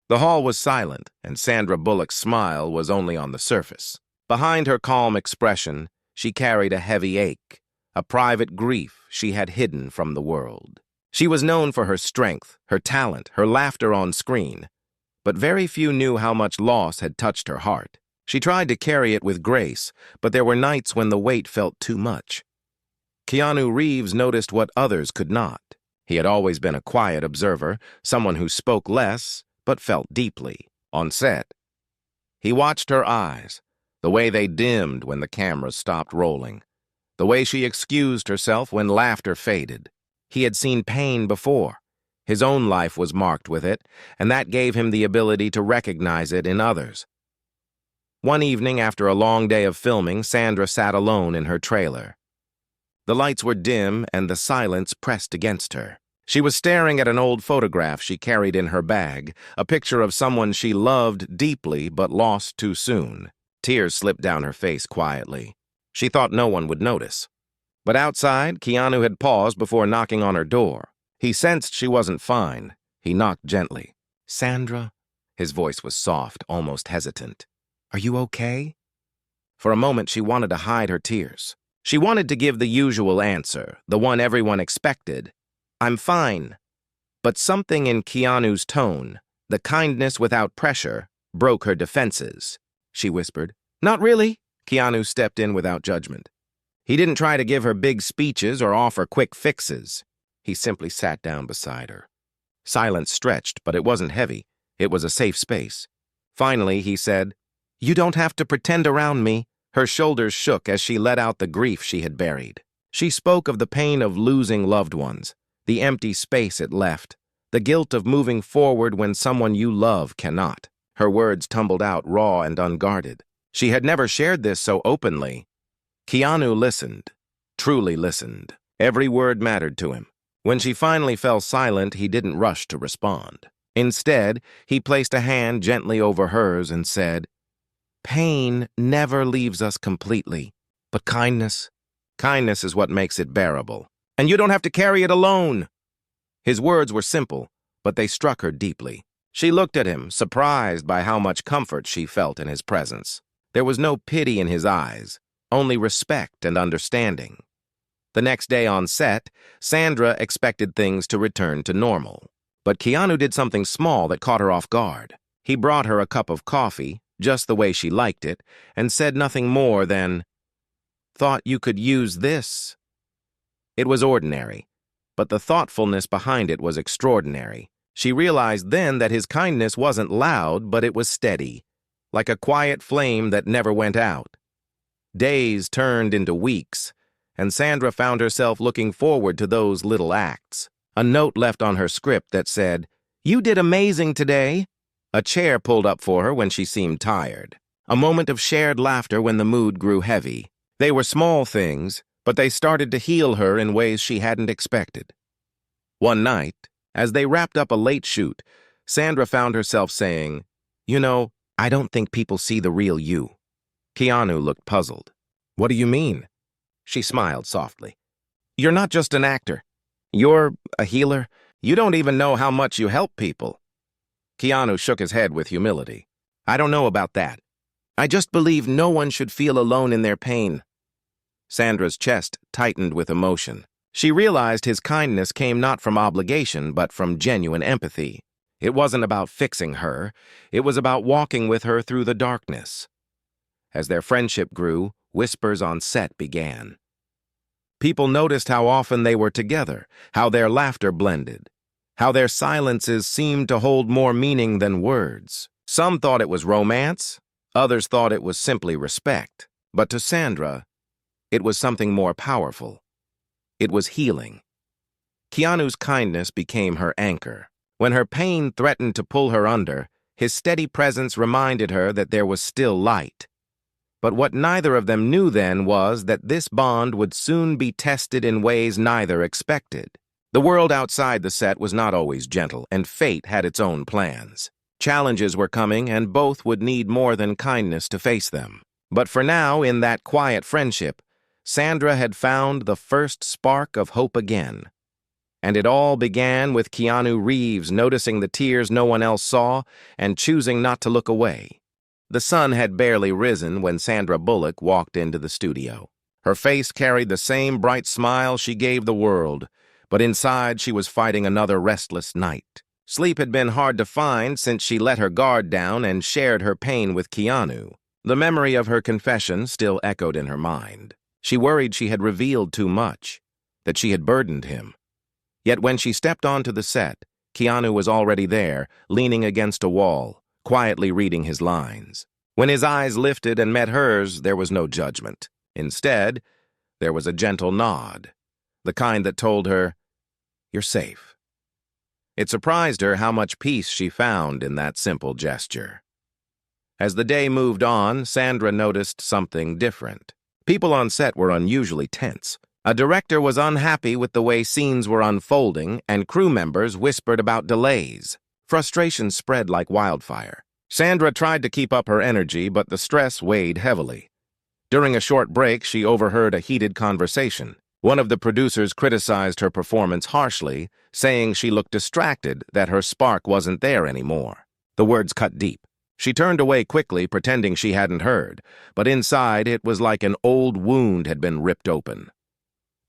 The hall was silent, and Sandra Bullock's smile was only on the surface. Behind her calm expression, she carried a heavy ache, a private grief she had hidden from the world. She was known for her strength, her talent, her laughter on screen, but very few knew how much loss had touched her heart. She tried to carry it with grace, but there were nights when the weight felt too much. Keanu Reeves noticed what others could not. He had always been a quiet observer, someone who spoke less, but felt deeply. On set, he watched her eyes, the way they dimmed when the cameras stopped rolling, the way she excused herself when laughter faded. He had seen pain before. His own life was marked with it, and that gave him the ability to recognize it in others. One evening after a long day of filming, Sandra sat alone in her trailer. The lights were dim and the silence pressed against her. She was staring at an old photograph she carried in her bag, a picture of someone she loved deeply but lost too soon. Tears slipped down her face quietly. She thought no one would notice. But outside, Keanu had paused before knocking on her door. He sensed she wasn't fine. He knocked gently. "Sandra?" His voice was soft, almost hesitant. "Are you okay?" For a moment, she wanted to hide her tears. She wanted to give the usual answer, the one everyone expected. "I'm fine." But something in Keanu's tone, the kindness without pressure, broke her defenses. She whispered, "Not really." Keanu stepped in without judgment. He didn't try to give her big speeches or offer quick fixes. He simply sat down beside her. Silence stretched, but it wasn't heavy. It was a safe space. Finally, he said, "You don't have to pretend around me." Her shoulders shook as she let out the grief she had buried. She spoke of the pain of losing loved ones, the empty space it left, the guilt of moving forward when someone you love cannot. Her words tumbled out raw and unguarded. She had never shared this so openly. Keanu listened, truly listened. Every word mattered to him. When she finally fell silent, he didn't rush to respond. Instead, he placed a hand gently over hers and said, "Pain never leaves us completely, but kindness is what makes it bearable. And you don't have to carry it alone." His words were simple, but they struck her deeply. She looked at him, surprised by how much comfort she felt in his presence. There was no pity in his eyes, only respect and understanding. The next day on set, Sandra expected things to return to normal. But Keanu did something small that caught her off guard. He brought her a cup of coffee, just the way she liked it, and said nothing more than, "Thought you could use this." It was ordinary, but the thoughtfulness behind it was extraordinary. She realized then that his kindness wasn't loud, but it was steady, like a quiet flame that never went out. Days turned into weeks, and Sandra found herself looking forward to those little acts. A note left on her script that said, "You did amazing today." A chair pulled up for her when she seemed tired. A moment of shared laughter when the mood grew heavy. They were small things, but they started to heal her in ways she hadn't expected. One night, as they wrapped up a late shoot, Sandra found herself saying, "You know, I don't think people see the real you." Keanu looked puzzled. "What do you mean?" She smiled softly. "You're not just an actor. You're a healer. You don't even know how much you help people." Keanu shook his head with humility. "I don't know about that. I just believe no one should feel alone in their pain." Sandra's chest tightened with emotion. She realized his kindness came not from obligation, but from genuine empathy. It wasn't about fixing her. It was about walking with her through the darkness. As their friendship grew, whispers on set began. People noticed how often they were together, how their laughter blended, how their silences seemed to hold more meaning than words. Some thought it was romance, others thought it was simply respect. But to Sandra, it was something more powerful. It was healing. Keanu's kindness became her anchor. When her pain threatened to pull her under, his steady presence reminded her that there was still light. But what neither of them knew then was that this bond would soon be tested in ways neither expected. The world outside the set was not always gentle, and fate had its own plans. Challenges were coming, and both would need more than kindness to face them. But for now, in that quiet friendship, Sandra had found the first spark of hope again. And it all began with Keanu Reeves noticing the tears no one else saw and choosing not to look away. The sun had barely risen when Sandra Bullock walked into the studio. Her face carried the same bright smile she gave the world, but inside she was fighting another restless night. Sleep had been hard to find since she let her guard down and shared her pain with Keanu. The memory of her confession still echoed in her mind. She worried she had revealed too much, that she had burdened him. Yet when she stepped onto the set, Keanu was already there, leaning against a wall, quietly reading his lines. When his eyes lifted and met hers, there was no judgment. Instead, there was a gentle nod, the kind that told her, "You're safe." It surprised her how much peace she found in that simple gesture. As the day moved on, Sandra noticed something different. People on set were unusually tense. A director was unhappy with the way scenes were unfolding, and crew members whispered about delays. Frustration spread like wildfire. Sandra tried to keep up her energy, but the stress weighed heavily. During a short break, she overheard a heated conversation. One of the producers criticized her performance harshly, saying she looked distracted, that her spark wasn't there anymore. The words cut deep. She turned away quickly, pretending she hadn't heard, but inside it was like an old wound had been ripped open.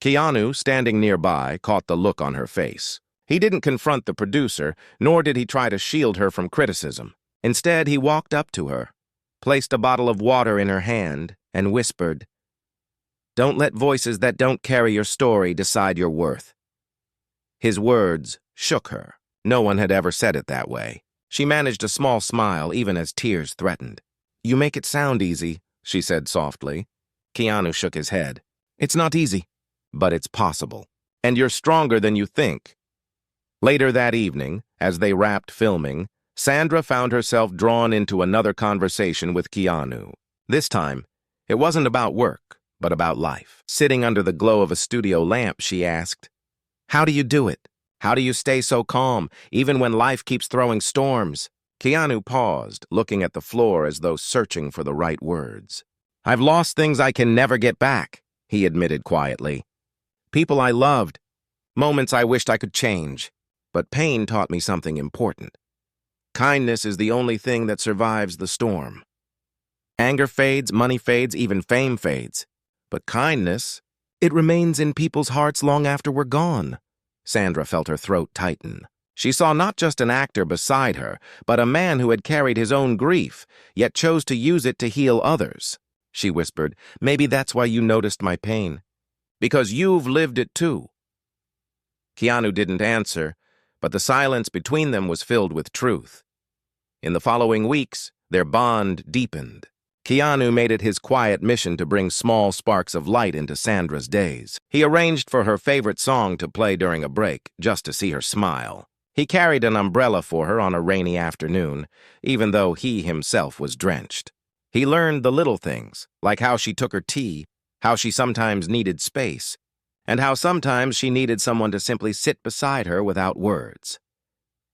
Keanu, standing nearby, caught the look on her face. He didn't confront the producer, nor did he try to shield her from criticism. Instead, he walked up to her, placed a bottle of water in her hand, and whispered, "Don't let voices that don't carry your story decide your worth." His words shook her. No one had ever said it that way. She managed a small smile, even as tears threatened. "You make it sound easy," she said softly. Keanu shook his head. "It's not easy, but it's possible. And you're stronger than you think." Later that evening, as they wrapped filming, Sandra found herself drawn into another conversation with Keanu. This time, it wasn't about work, but about life. Sitting under the glow of a studio lamp, she asked, "How do you do it? How do you stay so calm, even when life keeps throwing storms?" Keanu paused, looking at the floor as though searching for the right words. "I've lost things I can never get back," he admitted quietly. "People I loved, moments I wished I could change. But pain taught me something important. Kindness is the only thing that survives the storm. Anger fades, money fades, even fame fades. But kindness, it remains in people's hearts long after we're gone." Sandra felt her throat tighten. She saw not just an actor beside her, but a man who had carried his own grief, yet chose to use it to heal others. She whispered, "Maybe that's why you noticed my pain. Because you've lived it too." Keanu didn't answer, but the silence between them was filled with truth. In the following weeks, their bond deepened. Keanu made it his quiet mission to bring small sparks of light into Sandra's days. He arranged for her favorite song to play during a break, just to see her smile. He carried an umbrella for her on a rainy afternoon, even though he himself was drenched. He learned the little things, like how she took her tea, how she sometimes needed space, and how sometimes she needed someone to simply sit beside her without words.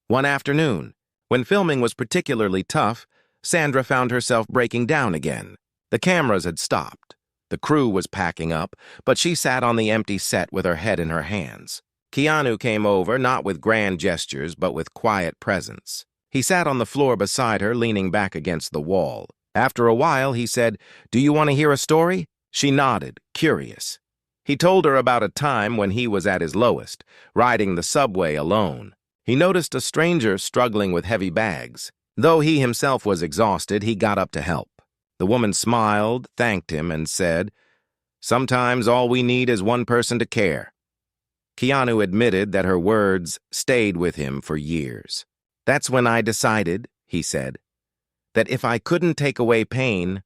One afternoon, when filming was particularly tough, Sandra found herself breaking down again. The cameras had stopped. The crew was packing up, but she sat on the empty set with her head in her hands. Keanu came over, not with grand gestures, but with quiet presence. He sat on the floor beside her, leaning back against the wall. After a while, he said, "Do you want to hear a story?" She nodded, curious. He told her about a time when he was at his lowest, riding the subway alone. He noticed a stranger struggling with heavy bags. Though he himself was exhausted, he got up to help. The woman smiled, thanked him, and said, "Sometimes all we need is one person to care." Keanu admitted that her words stayed with him for years. "That's when I decided," he said, "that if I couldn't take away pain,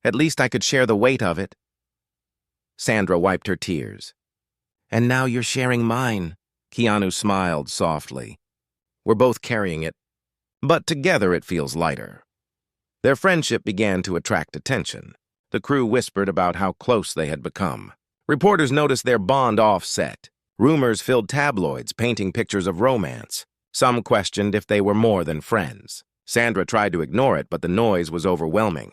at least I could share the weight of it." Sandra wiped her tears. "And now you're sharing mine." Keanu smiled softly. "We're both carrying it, but together it feels lighter." Their friendship began to attract attention. The crew whispered about how close they had become. Reporters noticed their bond off-set. Rumors filled tabloids, painting pictures of romance. Some questioned if they were more than friends. Sandra tried to ignore it, but the noise was overwhelming.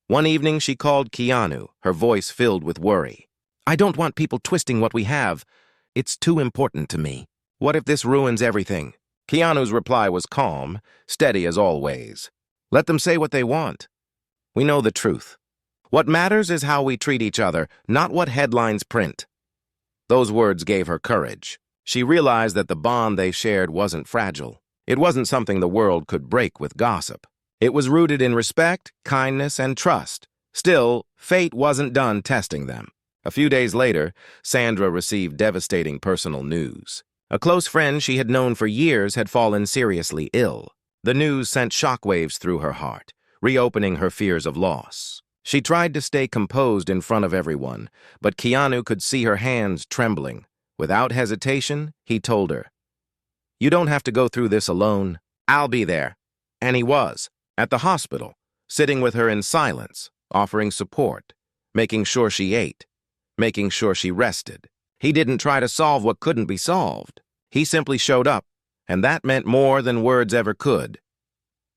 One evening, she called Keanu, her voice filled with worry. "I don't want people twisting what we have. It's too important to me." What if this ruins everything? Keanu's reply was calm, steady as always. Let them say what they want. We know the truth. What matters is how we treat each other, not what headlines print. Those words gave her courage. She realized that the bond they shared wasn't fragile. It wasn't something the world could break with gossip. It was rooted in respect, kindness, and trust. Still, fate wasn't done testing them. A few days later, Sandra received devastating personal news. A close friend she had known for years had fallen seriously ill. The news sent shockwaves through her heart, reopening her fears of loss. She tried to stay composed in front of everyone, but Keanu could see her hands trembling. Without hesitation, he told her, "You don't have to go through this alone. I'll be there." And he was, at the hospital, sitting with her in silence, offering support, making sure she ate, making sure she rested. He didn't try to solve what couldn't be solved. He simply showed up, and that meant more than words ever could.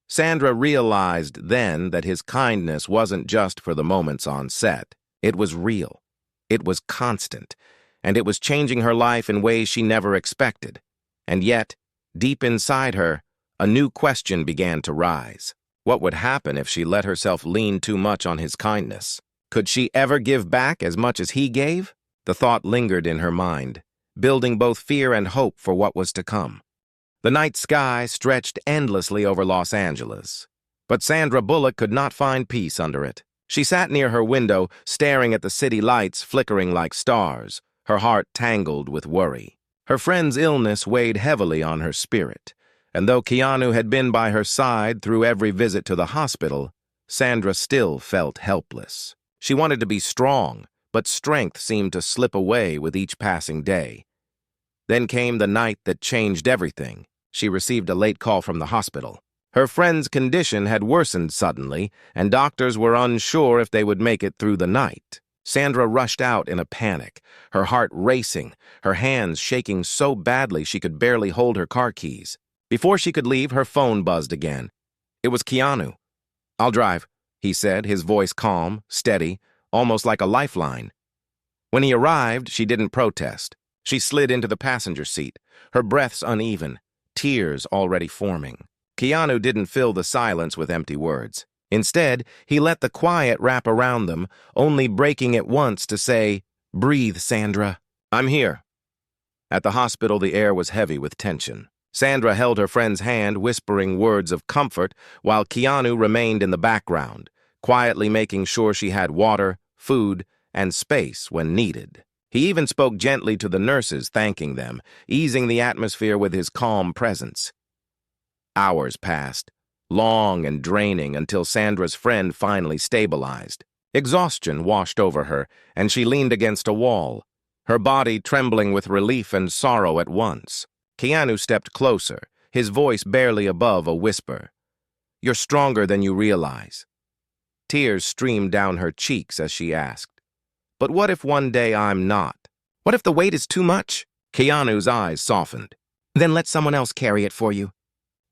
Sandra realized then that his kindness wasn't just for the moments on set. It was real. It was constant, and it was changing her life in ways she never expected. And yet, deep inside her, a new question began to rise. What would happen if she let herself lean too much on his kindness? Could she ever give back as much as he gave? The thought lingered in her mind, building both fear and hope for what was to come. The night sky stretched endlessly over Los Angeles, but Sandra Bullock could not find peace under it. She sat near her window, staring at the city lights flickering like stars, her heart tangled with worry. Her friend's illness weighed heavily on her spirit, and though Keanu had been by her side through every visit to the hospital, Sandra still felt helpless. She wanted to be strong, but strength seemed to slip away with each passing day. Then came the night that changed everything. She received a late call from the hospital. Her friend's condition had worsened suddenly, and doctors were unsure if they would make it through the night. Sandra rushed out in a panic, her heart racing, her hands shaking so badly she could barely hold her car keys. Before she could leave, her phone buzzed again. It was Keanu. "I'll drive," he said, his voice calm, steady, almost like a lifeline. When he arrived, she didn't protest. She slid into the passenger seat, her breaths uneven, tears already forming. Keanu didn't fill the silence with empty words. Instead, he let the quiet wrap around them, only breaking it once to say, "Breathe, Sandra. I'm here." At the hospital, the air was heavy with tension. Sandra held her friend's hand, whispering words of comfort, while Keanu remained in the background, quietly making sure she had water, food, and space when needed. He even spoke gently to the nurses, thanking them, easing the atmosphere with his calm presence. Hours passed, long and draining, until Sandra's friend finally stabilized. Exhaustion washed over her, and she leaned against a wall, her body trembling with relief and sorrow at once. Keanu stepped closer, his voice barely above a whisper. "You're stronger than you realize." Tears streamed down her cheeks as she asked, "But what if one day I'm not? What if the weight is too much?" Keanu's eyes softened. "Then let someone else carry it for you."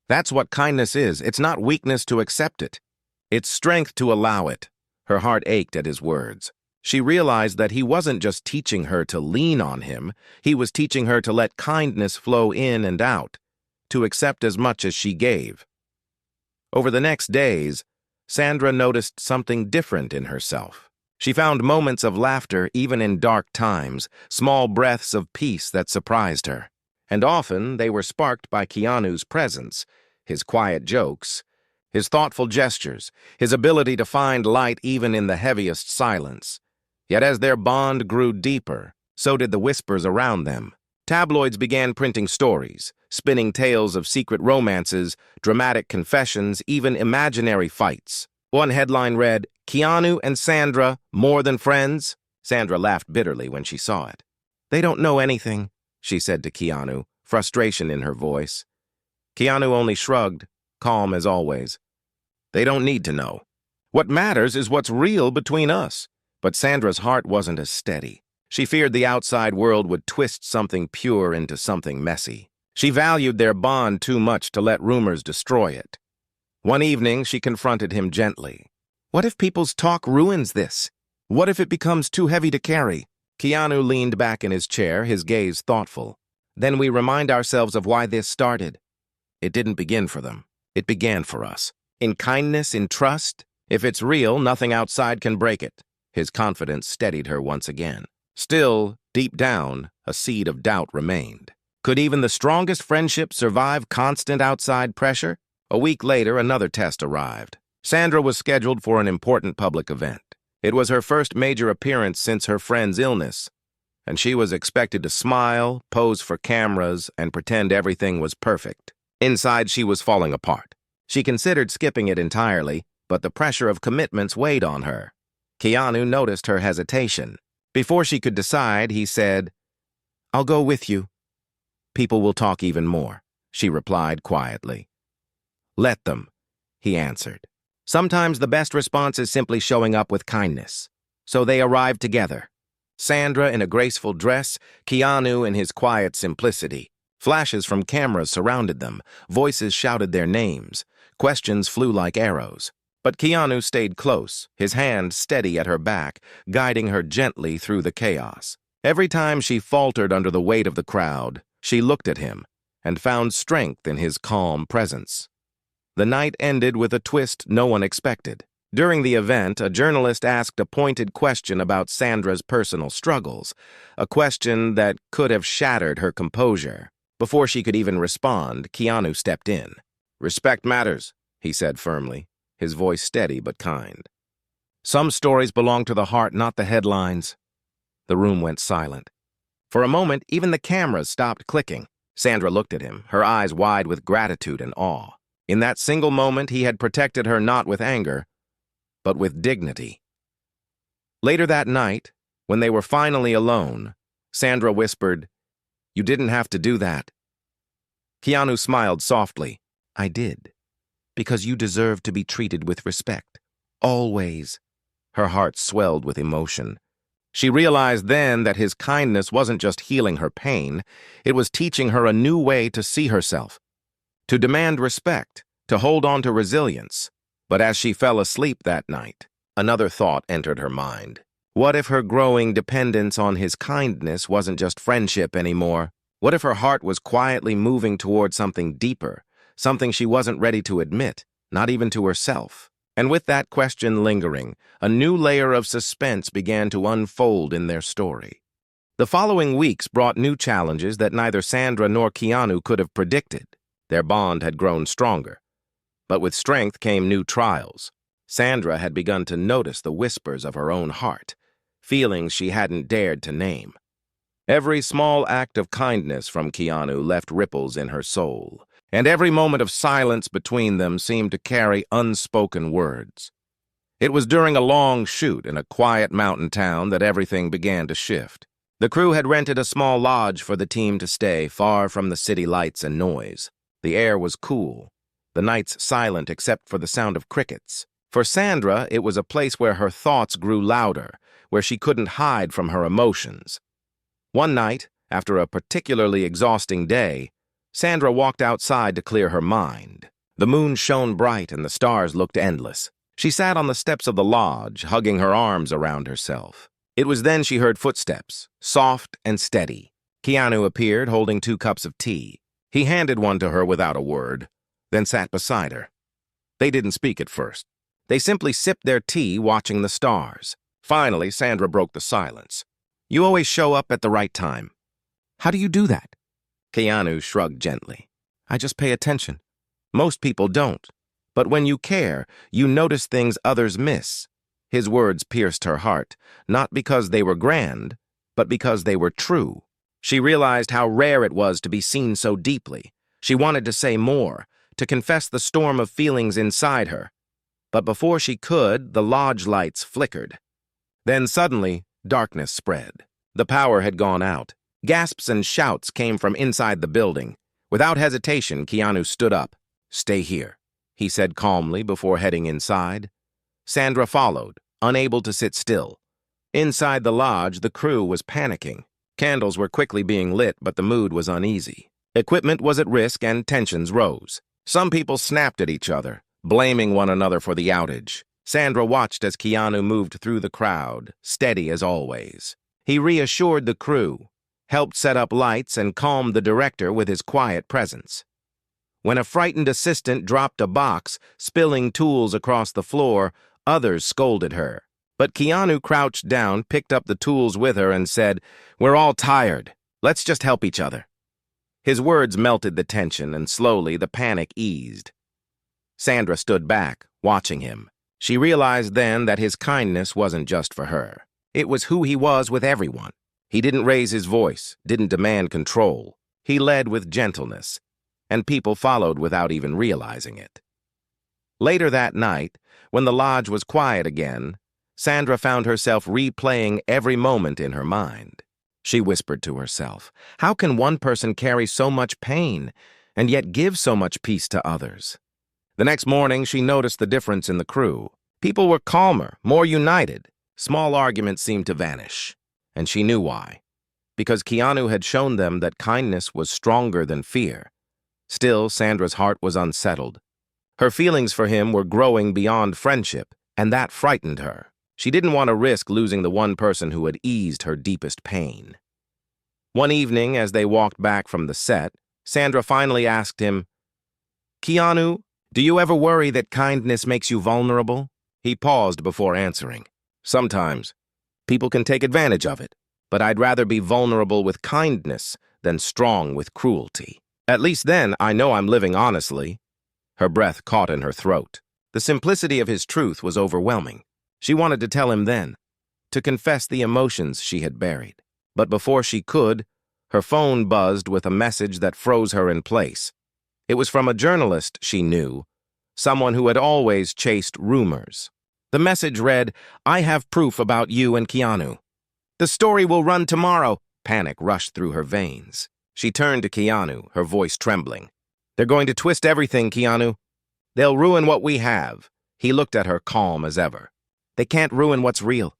That's what kindness is. It's not weakness to accept it. It's strength to allow it. Her heart ached at his words. She realized that he wasn't just teaching her to lean on him, he was teaching her to let kindness flow in and out, to accept as much as she gave. Over the next days, Sandra noticed something different in herself. She found moments of laughter even in dark times, small breaths of peace that surprised her. And often they were sparked by Keanu's presence, his quiet jokes, his thoughtful gestures, his ability to find light even in the heaviest silence. Yet as their bond grew deeper, so did the whispers around them. Tabloids began printing stories, spinning tales of secret romances, dramatic confessions, even imaginary fights. One headline read, "Keanu and Sandra, more than friends?" Sandra laughed bitterly when she saw it. "They don't know anything," she said to Keanu, frustration in her voice. Keanu only shrugged, calm as always. "They don't need to know. What matters is what's real between us." But Sandra's heart wasn't as steady. She feared the outside world would twist something pure into something messy. She valued their bond too much to let rumors destroy it. One evening, she confronted him gently. "What if people's talk ruins this? What if it becomes too heavy to carry?" Keanu leaned back in his chair, his gaze thoughtful. Then we remind ourselves of why this started. It didn't begin for them. It began for us. In kindness, in trust. If it's real, nothing outside can break it. His confidence steadied her once again. Still, deep down, a seed of doubt remained. Could even the strongest friendship survive constant outside pressure? A week later, another test arrived. Sandra was scheduled for an important public event. It was her first major appearance since her friend's illness, and she was expected to smile, pose for cameras, and pretend everything was perfect. Inside, she was falling apart. She considered skipping it entirely, but the pressure of commitments weighed on her. Keanu noticed her hesitation. Before she could decide, he said, "I'll go with you." "People will talk even more," she replied quietly. "Let them," he answered. Sometimes the best response is simply showing up with kindness. So they arrived together. Sandra in a graceful dress, Keanu in his quiet simplicity. Flashes from cameras surrounded them. Voices shouted their names. Questions flew like arrows. But Keanu stayed close, his hand steady at her back, guiding her gently through the chaos. Every time she faltered under the weight of the crowd, she looked at him and found strength in his calm presence. The night ended with a twist no one expected. During the event, a journalist asked a pointed question about Sandra's personal struggles, a question that could have shattered her composure. Before she could even respond, Keanu stepped in. "Respect matters," he said firmly, his voice steady but kind. "Some stories belong to the heart, not the headlines." The room went silent. For a moment, even the cameras stopped clicking. Sandra looked at him, her eyes wide with gratitude and awe. In that single moment, he had protected her not with anger, but with dignity. Later that night, when they were finally alone, Sandra whispered, "You didn't have to do that." Keanu smiled softly. "I did, because you deserve to be treated with respect. Always." Her heart swelled with emotion. She realized then that his kindness wasn't just healing her pain, it was teaching her a new way to see herself, to demand respect, to hold on to resilience. But as she fell asleep that night, another thought entered her mind. What if her growing dependence on his kindness wasn't just friendship anymore? What if her heart was quietly moving toward something deeper, something she wasn't ready to admit, not even to herself? And with that question lingering, a new layer of suspense began to unfold in their story. The following weeks brought new challenges that neither Sandra nor Keanu could have predicted. Their bond had grown stronger. But with strength came new trials. Sandra had begun to notice the whispers of her own heart, feelings she hadn't dared to name. Every small act of kindness from Keanu left ripples in her soul, and every moment of silence between them seemed to carry unspoken words. It was during a long shoot in a quiet mountain town that everything began to shift. The crew had rented a small lodge for the team to stay, far from the city lights and noise. The air was cool, the nights silent except for the sound of crickets. For Sandra, it was a place where her thoughts grew louder, where she couldn't hide from her emotions. One night, after a particularly exhausting day, Sandra walked outside to clear her mind. The moon shone bright and the stars looked endless. She sat on the steps of the lodge, hugging her arms around herself. It was then she heard footsteps, soft and steady. Keanu appeared, holding 2 cups of tea. He handed one to her without a word, then sat beside her. They didn't speak at first. They simply sipped their tea, watching the stars. Finally, Sandra broke the silence. "You always show up at the right time. How do you do that?" Keanu shrugged gently. "I just pay attention. Most people don't. But when you care, you notice things others miss." His words pierced her heart, not because they were grand, but because they were true. She realized how rare it was to be seen so deeply. She wanted to say more, to confess the storm of feelings inside her. But before she could, the lodge lights flickered. Then suddenly, darkness spread. The power had gone out. Gasps and shouts came from inside the building. Without hesitation, Keanu stood up. "Stay here," he said calmly before heading inside. Sandra followed, unable to sit still. Inside the lodge, the crew was panicking. Candles were quickly being lit, but the mood was uneasy. Equipment was at risk and tensions rose. Some people snapped at each other, blaming one another for the outage. Sandra watched as Keanu moved through the crowd, steady as always. He reassured the crew, helped set up lights, and calmed the director with his quiet presence. When a frightened assistant dropped a box, spilling tools across the floor, others scolded her. But Keanu crouched down, picked up the tools with her, and said, "We're all tired. Let's just help each other." His words melted the tension, and slowly the panic eased. Sandra stood back, watching him. She realized then that his kindness wasn't just for her. It was who he was with everyone. He didn't raise his voice, didn't demand control. He led with gentleness, and people followed without even realizing it. Later that night, when the lodge was quiet again, Sandra found herself replaying every moment in her mind. She whispered to herself, "How can one person carry so much pain and yet give so much peace to others?" The next morning, she noticed the difference in the crew. People were calmer, more united. Small arguments seemed to vanish, and she knew why. Because Keanu had shown them that kindness was stronger than fear. Still, Sandra's heart was unsettled. Her feelings for him were growing beyond friendship, and that frightened her. She didn't want to risk losing the one person who had eased her deepest pain. One evening, as they walked back from the set, Sandra finally asked him, "Keanu, do you ever worry that kindness makes you vulnerable?" He paused before answering. "Sometimes. People can take advantage of it, but I'd rather be vulnerable with kindness than strong with cruelty. At least then I know I'm living honestly." Her breath caught in her throat. The simplicity of his truth was overwhelming. She wanted to tell him then, to confess the emotions she had buried. But before she could, her phone buzzed with a message that froze her in place. It was from a journalist she knew, someone who had always chased rumors. The message read, "I have proof about you and Keanu. The story will run tomorrow." Panic rushed through her veins. She turned to Keanu, her voice trembling. "They're going to twist everything, Keanu. They'll ruin what we have." He looked at her calm as ever. "They can't ruin what's real.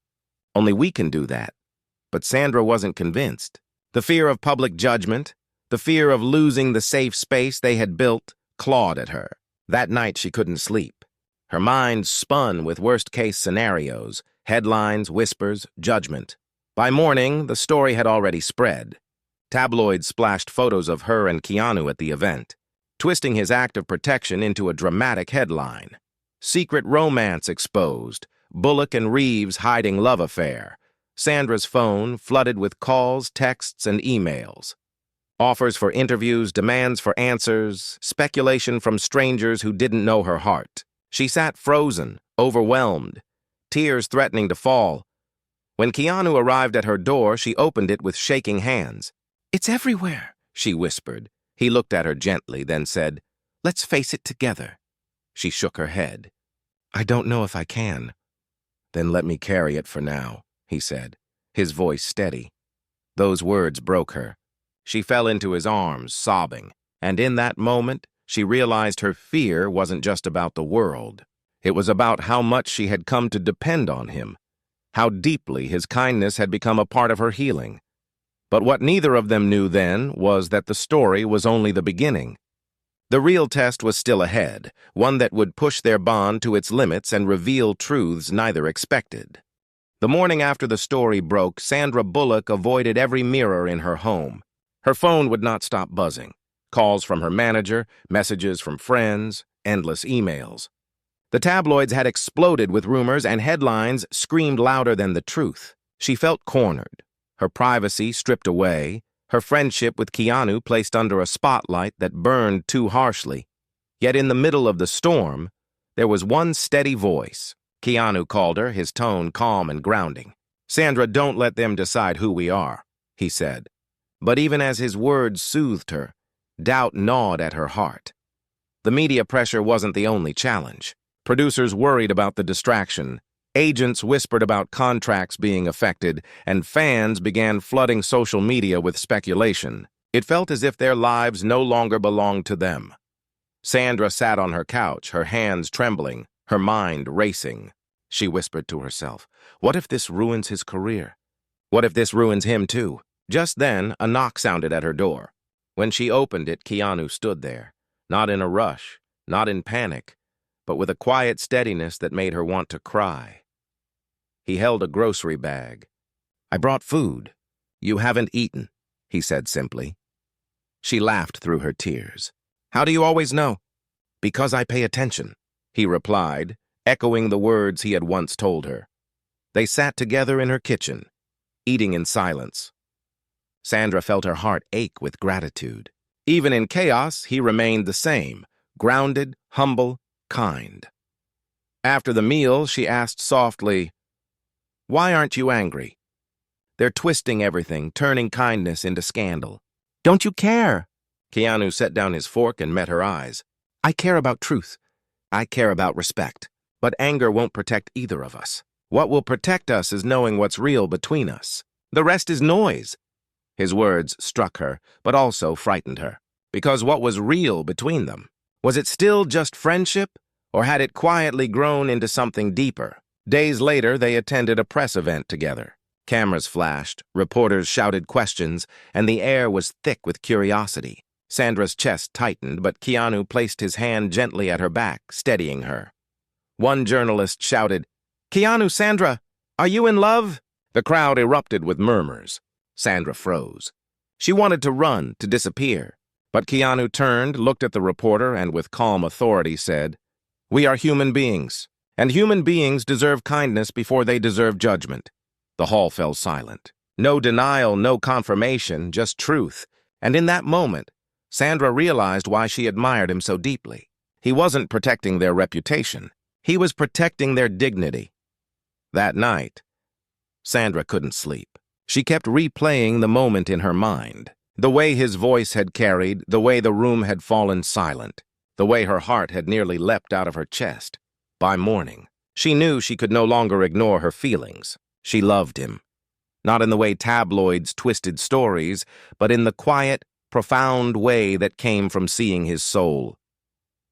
Only we can do that." But Sandra wasn't convinced. The fear of public judgment, the fear of losing the safe space they had built, clawed at her. That night she couldn't sleep. Her mind spun with worst-case scenarios, headlines, whispers, judgment. By morning, the story had already spread. Tabloids splashed photos of her and Keanu at the event, twisting his act of protection into a dramatic headline. Secret romance exposed, Bullock and Reeves hiding love affair. Sandra's phone flooded with calls, texts, and emails. Offers for interviews, demands for answers, speculation from strangers who didn't know her heart. She sat frozen, overwhelmed, tears threatening to fall. When Keanu arrived at her door, she opened it with shaking hands. "It's everywhere," she whispered. He looked at her gently, then said, "Let's face it together." She shook her head. "I don't know if I can." "Then let me carry it for now," he said, his voice steady. Those words broke her. She fell into his arms, sobbing, and in that moment, she realized her fear wasn't just about the world. It was about how much she had come to depend on him, how deeply his kindness had become a part of her healing. But what neither of them knew then was that the story was only the beginning. The real test was still ahead, one that would push their bond to its limits and reveal truths neither expected. The morning after the story broke, Sandra Bullock avoided every mirror in her home. Her phone would not stop buzzing. Calls from her manager, messages from friends, endless emails. The tabloids had exploded with rumors, and headlines screamed louder than the truth. She felt cornered, her privacy stripped away, her friendship with Keanu placed under a spotlight that burned too harshly. Yet in the middle of the storm, there was one steady voice. Keanu called her, his tone calm and grounding. "Sandra, don't let them decide who we are," he said. But even as his words soothed her, doubt gnawed at her heart. The media pressure wasn't the only challenge. Producers worried about the distraction. Agents whispered about contracts being affected, and fans began flooding social media with speculation. It felt as if their lives no longer belonged to them. Sandra sat on her couch, her hands trembling, her mind racing. She whispered to herself, "What if this ruins his career? What if this ruins him too?" Just then, a knock sounded at her door. When she opened it, Keanu stood there, not in a rush, not in panic, but with a quiet steadiness that made her want to cry. He held a grocery bag. "I brought food. You haven't eaten." he said simply. She laughed through her tears. How do you always know? Because I pay attention, he replied, echoing the words he had once told her. They sat together in her kitchen, eating in silence. Sandra felt her heart ache with gratitude. Even in chaos, he remained the same, grounded, humble, kind. After the meal, she asked softly, "Why aren't you angry? They're twisting everything, turning kindness into scandal." "Don't you care?" Keanu set down his fork and met her eyes. "I care about truth. I care about respect. But anger won't protect either of us. What will protect us is knowing what's real between us. The rest is noise." His words struck her, but also frightened her. Because what was real between them? Was it still just friendship, or had it quietly grown into something deeper? Days later, they attended a press event together. Cameras flashed, reporters shouted questions, and the air was thick with curiosity. Sandra's chest tightened, but Keanu placed his hand gently at her back, steadying her. One journalist shouted, "Keanu, Sandra, are you in love?" The crowd erupted with murmurs. Sandra froze. She wanted to run, to disappear. But Keanu turned, looked at the reporter, and with calm authority said, "We are human beings, and human beings deserve kindness before they deserve judgment." The hall fell silent. No denial, no confirmation, just truth. And in that moment, Sandra realized why she admired him so deeply. He wasn't protecting their reputation. He was protecting their dignity. That night, Sandra couldn't sleep. She kept replaying the moment in her mind. The way his voice had carried, the way the room had fallen silent, the way her heart had nearly leapt out of her chest. By morning, she knew she could no longer ignore her feelings. She loved him. Not in the way tabloids twisted stories, but in the quiet, profound way that came from seeing his soul.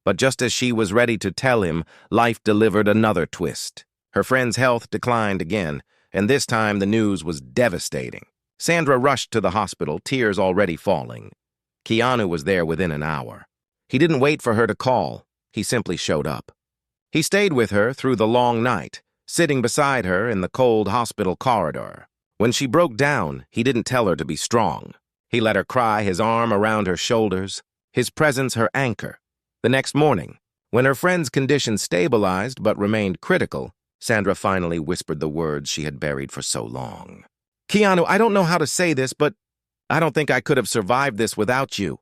But just as she was ready to tell him, life delivered another twist. Her friend's health declined again, and this time the news was devastating. Sandra rushed to the hospital, tears already falling. Keanu was there within an hour. He didn't wait for her to call. He simply showed up. He stayed with her through the long night, sitting beside her in the cold hospital corridor. When she broke down, he didn't tell her to be strong. He let her cry, his arm around her shoulders, his presence her anchor. The next morning, when her friend's condition stabilized but remained critical, Sandra finally whispered the words she had buried for so long. "Keanu, I don't know how to say this, but I don't think I could have survived this without you."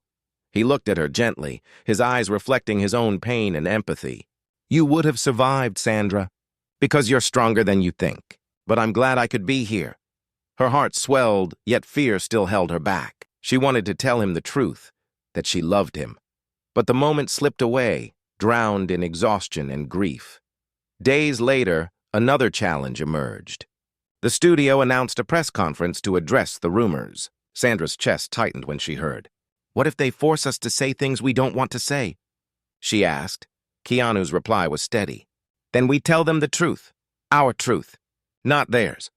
He looked at her gently, his eyes reflecting his own pain and empathy. "You would have survived, Sandra, because you're stronger than you think. But I'm glad I could be here." Her heart swelled, yet fear still held her back. She wanted to tell him the truth, that she loved him. But the moment slipped away, drowned in exhaustion and grief. Days later, another challenge emerged. The studio announced a press conference to address the rumors. Sandra's chest tightened when she heard. "What if they force us to say things we don't want to say?" she asked. Keanu's reply was steady. "Then we tell them the truth. Our truth. Not theirs."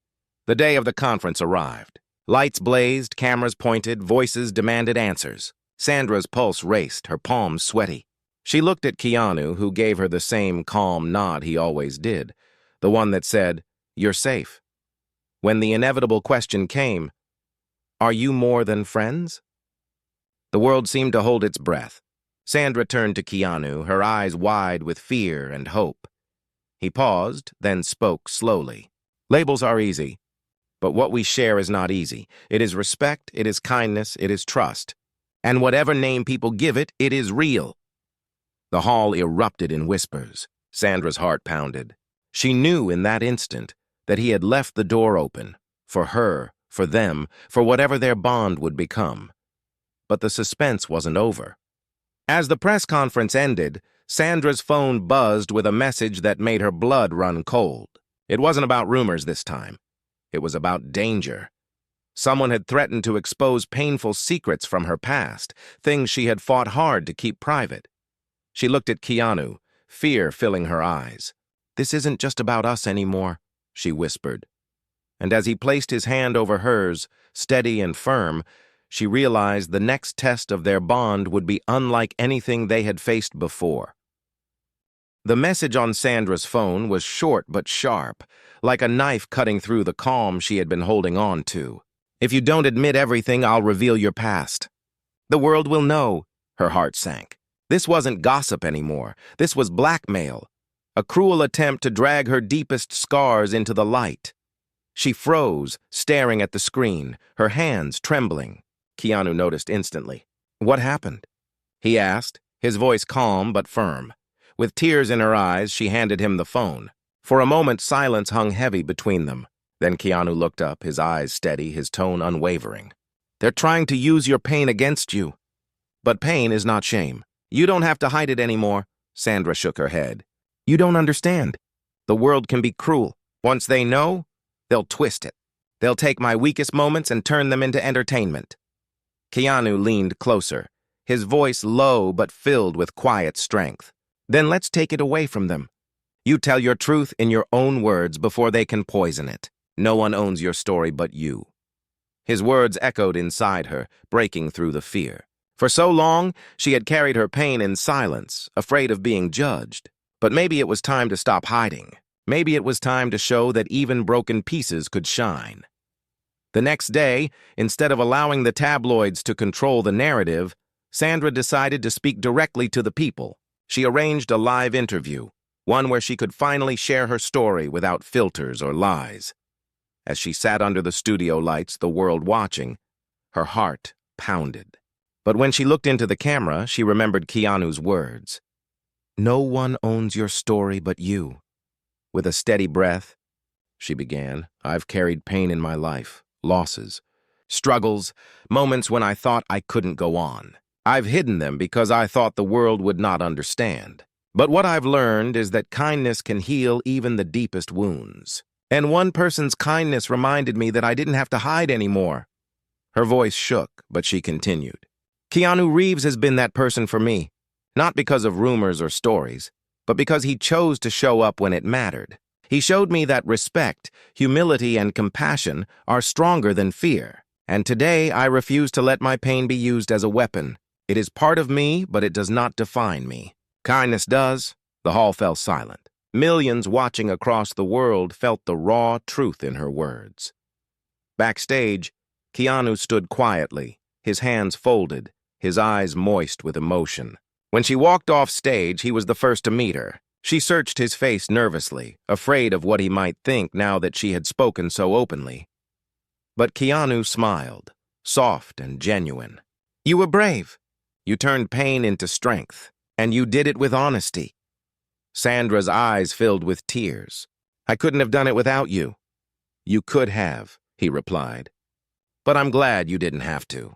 The day of the conference arrived. Lights blazed, cameras pointed, voices demanded answers. Sandra's pulse raced, her palms sweaty. She looked at Keanu, who gave her the same calm nod he always did, the one that said, "You're safe." When the inevitable question came, "Are you more than friends?" The world seemed to hold its breath. Sandra turned to Keanu, her eyes wide with fear and hope. He paused, then spoke slowly. "Labels are easy, but what we share is not easy. It is respect, it is kindness, it is trust. And whatever name people give it, it is real." The hall erupted in whispers. Sandra's heart pounded. She knew in that instant that he had left the door open, for her, for them, for whatever their bond would become. But the suspense wasn't over. As the press conference ended, Sandra's phone buzzed with a message that made her blood run cold. It wasn't about rumors this time. It was about danger. Someone had threatened to expose painful secrets from her past, things she had fought hard to keep private. She looked at Keanu, fear filling her eyes. "This isn't just about us anymore," she whispered. And as he placed his hand over hers, steady and firm, she realized the next test of their bond would be unlike anything they had faced before. The message on Sandra's phone was short but sharp, like a knife cutting through the calm she had been holding on to. If you don't admit everything, I'll reveal your past. The world will know. Her heart sank. This wasn't gossip anymore. This was blackmail. A cruel attempt to drag her deepest scars into the light. She froze, staring at the screen, her hands trembling. Keanu noticed instantly. "What happened?" he asked, his voice calm but firm. With tears in her eyes, she handed him the phone. For a moment, silence hung heavy between them. Then Keanu looked up, his eyes steady, his tone unwavering. "They're trying to use your pain against you. But pain is not shame. You don't have to hide it anymore." Sandra shook her head. "You don't understand. The world can be cruel. Once they know, they'll twist it. They'll take my weakest moments and turn them into entertainment." Keanu leaned closer, his voice low but filled with quiet strength. "Then let's take it away from them. You tell your truth in your own words before they can poison it. No one owns your story but you." His words echoed inside her, breaking through the fear. For so long, she had carried her pain in silence, afraid of being judged. But maybe it was time to stop hiding. Maybe it was time to show that even broken pieces could shine. The next day, instead of allowing the tabloids to control the narrative, Sandra decided to speak directly to the people. She arranged a live interview, one where she could finally share her story without filters or lies. As she sat under the studio lights, the world watching, her heart pounded. But when she looked into the camera, she remembered Keanu's words. "No one owns your story but you." With a steady breath, she began, "I've carried pain in my life, losses, struggles, moments when I thought I couldn't go on. I've hidden them because I thought the world would not understand. But what I've learned is that kindness can heal even the deepest wounds. And one person's kindness reminded me that I didn't have to hide anymore." Her voice shook, but she continued. "Keanu Reeves has been that person for me, not because of rumors or stories, but because he chose to show up when it mattered. He showed me that respect, humility, and compassion are stronger than fear. And today, I refuse to let my pain be used as a weapon. It is part of me, but it does not define me." "Kindness does." The hall fell silent. Millions watching across the world felt the raw truth in her words. Backstage, Keanu stood quietly, his hands folded, his eyes moist with emotion. When she walked off stage, he was the first to meet her. She searched his face nervously, afraid of what he might think now that she had spoken so openly. But Keanu smiled, soft and genuine. "You were brave. You turned pain into strength, and you did it with honesty." Sandra's eyes filled with tears. "I couldn't have done it without you." "You could have," he replied. "But I'm glad you didn't have to."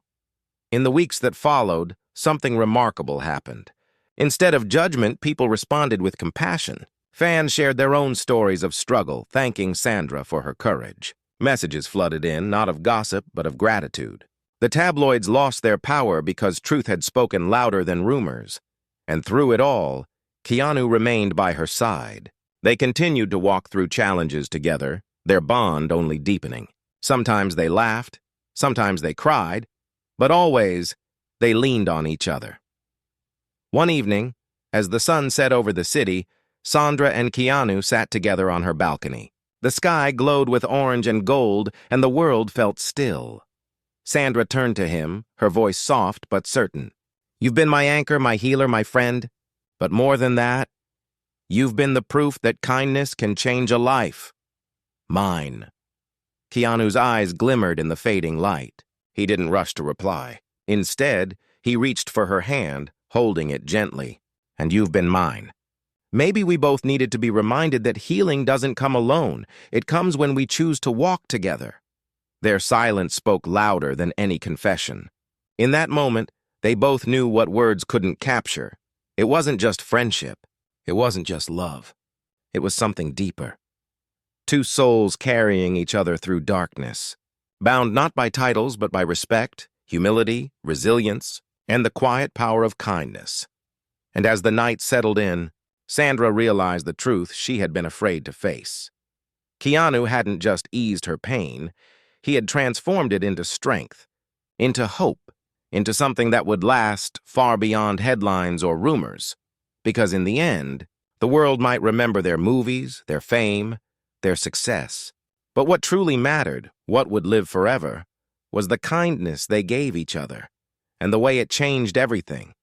In the weeks that followed, something remarkable happened. Instead of judgment, people responded with compassion. Fans shared their own stories of struggle, thanking Sandra for her courage. Messages flooded in, not of gossip, but of gratitude. The tabloids lost their power because truth had spoken louder than rumors. And through it all, Keanu remained by her side. They continued to walk through challenges together, their bond only deepening. Sometimes they laughed, sometimes they cried, but always they leaned on each other. One evening, as the sun set over the city, Sandra and Keanu sat together on her balcony. The sky glowed with orange and gold, and the world felt still. Sandra turned to him, her voice soft but certain. "You've been my anchor, my healer, my friend. But more than that, you've been the proof that kindness can change a life. Mine." Keanu's eyes glimmered in the fading light. He didn't rush to reply. Instead, he reached for her hand, holding it gently. "And you've been mine." Maybe we both needed to be reminded that healing doesn't come alone. It comes when we choose to walk together. Their silence spoke louder than any confession. In that moment, they both knew what words couldn't capture. It wasn't just friendship. It wasn't just love. It was something deeper. Two souls carrying each other through darkness, bound not by titles but by respect, humility, resilience, and the quiet power of kindness. And as the night settled in, Sandra realized the truth she had been afraid to face. Keanu hadn't just eased her pain, he had transformed it into strength, into hope, into something that would last far beyond headlines or rumors. Because in the end, the world might remember their movies, their fame, their success. But what truly mattered, what would live forever, was the kindness they gave each other, and the way it changed everything.